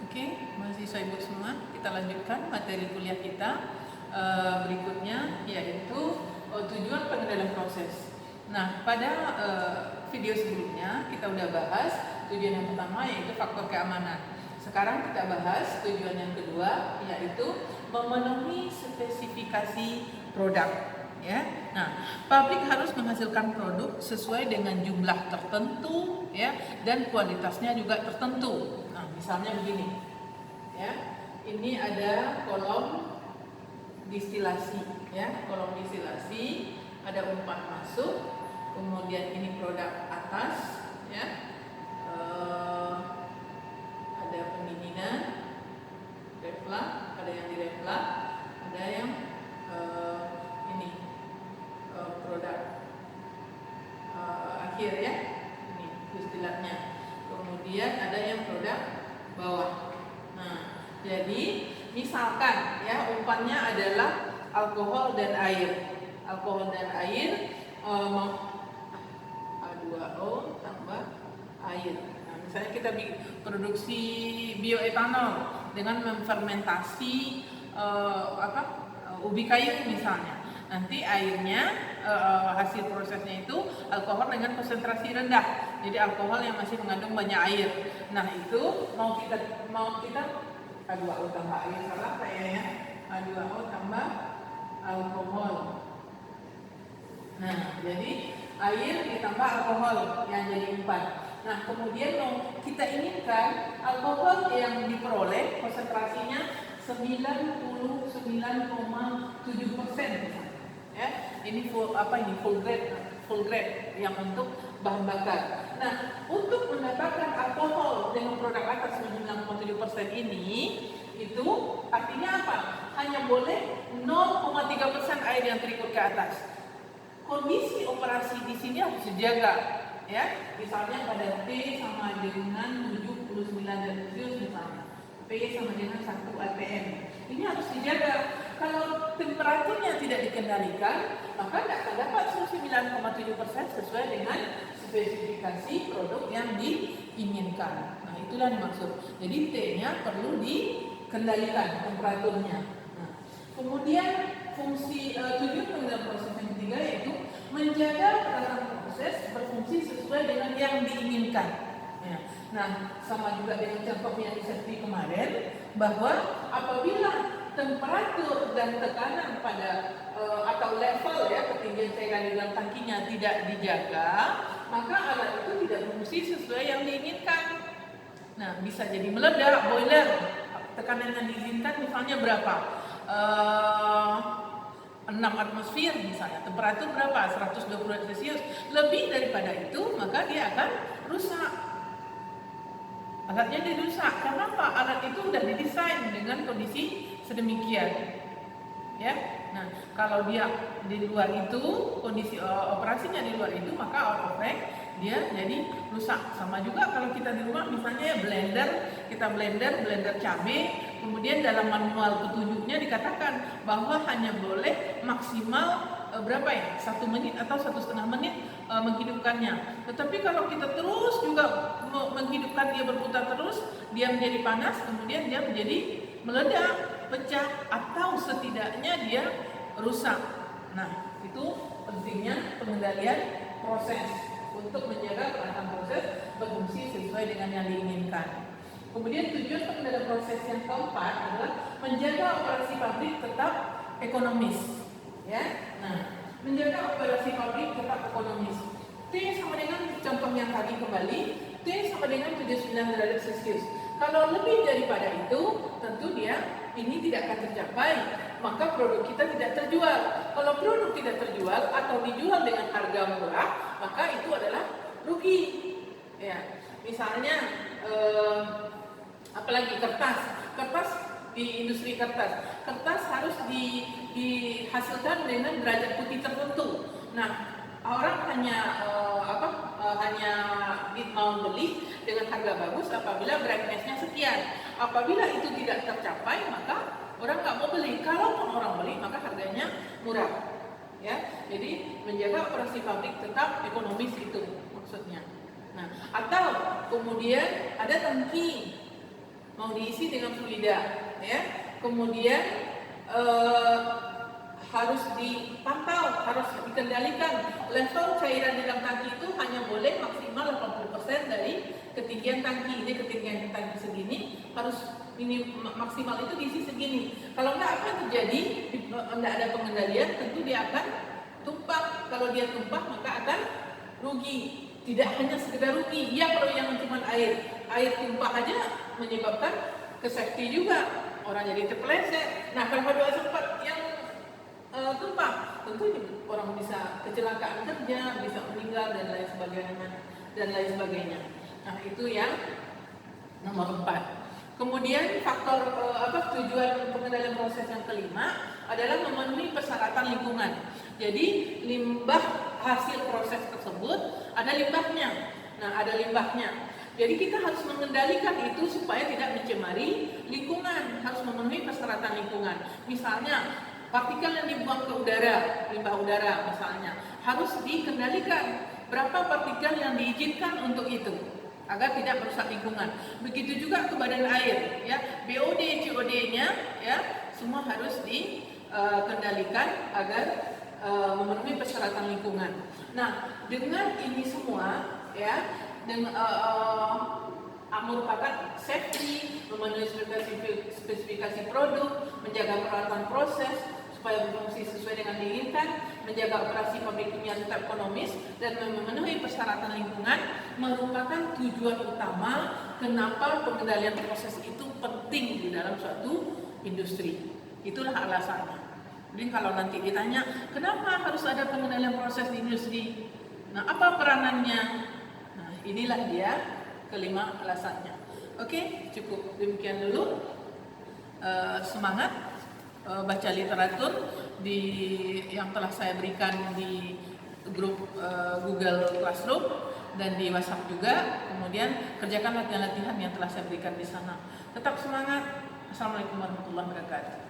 Oke, mahasiswa Ibu semua, kita lanjutkan materi kuliah kita berikutnya, yaitu tujuan pengendalian proses. Nah, pada video sebelumnya kita udah bahas tujuan yang pertama, yaitu faktor keamanan. Sekarang kita bahas tujuan yang kedua, yaitu memenuhi spesifikasi produk. Ya, nah, pabrik harus menghasilkan produk sesuai dengan jumlah tertentu, ya, dan kualitasnya juga tertentu. Nah, misalnya begini, ya, ini ada kolom distilasi, ya, kolom distilasi, ada umpan masuk, kemudian ini produk atas, ya, ada pendinginan, reflux, ada yang direflux, ada yang ini produk akhir, ya, ini distilatnya. Kemudian ada yang produk bawah. Nah, jadi misalkan, ya, umpannya adalah alkohol dan air. Alkohol dan air H2O tambah air. Nah, misalnya kita produksi bioetanol dengan memfermentasi ubi kayu misalnya. Nanti airnya hasil prosesnya itu alkohol dengan konsentrasi rendah. Jadi alkohol yang masih mengandung banyak air. Nah, itu mau kita H2O tambah air, salah kayaknya. H2O tambah alkohol. Nah, jadi air ditambah alkohol yang jadi 4. Nah, kemudian kita inginkan alkohol yang diperoleh konsentrasinya 99,7%. Ya, ini full grade yang untuk bahan bakar. Nah, untuk mendapatkan alkohol dengan produk atas 99,7% ini, itu artinya apa? Hanya boleh 0,3% air yang terikut ke atas. Kondisi operasi di sini harus dijaga, ya. Misalnya pada T sama dengan 79 Celcius misalnya, P sama dengan 1 atm. Ini harus dijaga. Kalau temperaturnya tidak dikendalikan, maka tidak akan dapat 99,7% sesuai dengan spesifikasi produk yang diinginkan. Nah, itulah yang dimaksud. Jadi T-nya perlu dikendalikan temperaturnya. Nah, kemudian fungsi tujuan pengendalian proses yang ketiga yaitu menjaga peralatan proses berfungsi sesuai dengan yang diinginkan. Ya. Nah, sama juga dengan contoh yang seperti kemarin, bahwa apabila temperatur dan tekanan pada atau level, ya, ketinggian cairan di dalam tangkinya tidak dijaga, maka alat itu tidak berfungsi sesuai yang diinginkan. Nah, bisa jadi meledak, boiler, tekanan yang diizinkan misalnya berapa? 6 atmosfer misalnya, temperatur berapa? 120 Celcius. Lebih daripada itu, maka dia akan rusak. Alatnya dirusak. Kenapa? Alat itu sudah didesain dengan kondisi sedemikian, ya. Nah, kalau dia di luar itu, kondisi operasinya di luar itu, maka out of range dia jadi rusak. Sama juga kalau kita di rumah misalnya blender, kita blender cabai, kemudian dalam manual petunjuknya dikatakan bahwa hanya boleh maksimal berapa, ya, 1 menit atau 1,5 menit menghidupkannya. Tetapi kalau kita terus juga menghidupkan, dia berputar terus, dia menjadi panas, kemudian dia menjadi meledak, pecah, atau setidaknya dia rusak. Nah, itu pentingnya pengendalian proses untuk menjaga peralatan proses berfungsi sesuai dengan yang diinginkan. Kemudian tujuan pengendalian proses yang keempat adalah menjaga operasi pabrik tetap ekonomis, ya. Nah, menjaga operasi pabrik tetap ekonomis. T sama dengan contoh yang tadi kembali, T sama dengan 79 derajat Celcius. Kalau lebih daripada itu, tentu dia ini tidak akan tercapai, maka produk kita tidak terjual. Kalau produk tidak terjual atau dijual dengan harga murah, maka itu adalah rugi. Ya, misalnya apalagi kertas di industri kertas harus dihasilkan dengan derajat putih tertentu. Nah, orang hanya mau beli dengan harga bagus apabila brightness-nya sekian. Apabila itu tidak tercapai, maka orang nggak mau beli. Kalaupun orang beli, maka harganya murah. Ya, jadi menjaga operasi pabrik tetap ekonomis itu maksudnya. Nah, atau kemudian ada tangki mau diisi dengan fluida, ya. Kemudian harus dipantau, harus dikendalikan. Level cairan di dalam tangki itu hanya boleh maksimal 80% dari ketinggian tangki. Ini ketinggian tangki segini, harus maksimal itu diisi segini. Kalau enggak, apa yang terjadi? Enggak ada pengendalian, tentu dia akan tumpah. Kalau dia tumpah, maka akan rugi. Tidak hanya sekedar rugi, ya kalau yang cuma air tumpah aja menyebabkan ke safety juga, orang jadi terpeleset. Nah, kalau ada sempat yang tumpah, tentu orang bisa kecelakaan kerja, bisa meninggal dan lain sebagainya. Nah, itu yang nomor 4. Kemudian faktor tujuan pengendalian proses yang kelima adalah memenuhi persyaratan lingkungan. Jadi limbah hasil proses tersebut ada limbahnya. Nah, ada limbahnya. Jadi kita harus mengendalikan itu supaya tidak mencemari lingkungan, harus memenuhi persyaratan lingkungan. Misalnya partikel yang dibuang ke udara, limbah udara misalnya, harus dikendalikan berapa partikel yang diizinkan untuk itu agar tidak merusak lingkungan. Begitu juga ke badan air, ya, BOD, COD-nya, ya, semua harus dikendalikan agar memenuhi persyaratan lingkungan. Nah, dengan ini semua, ya, dengan merupakan safety, memenuhi spesifikasi produk, menjaga peralatan proses supaya berfungsi sesuai dengan diinginkan, menjaga operasi pabrik kimia tetap ekonomis, dan memenuhi persyaratan lingkungan merupakan tujuan utama kenapa pengendalian proses itu penting di dalam suatu industri. Itulah alasannya. Jadi kalau nanti ditanya, kenapa harus ada pengendalian proses di industri? Nah, apa peranannya? Nah, inilah dia kelima alasannya. Oke, cukup demikian dulu. Semangat baca literatur yang telah saya berikan di grup Google Classroom dan di WhatsApp juga. Kemudian kerjakan latihan-latihan yang telah saya berikan di sana. Tetap semangat. Assalamualaikum warahmatullahi wabarakatuh.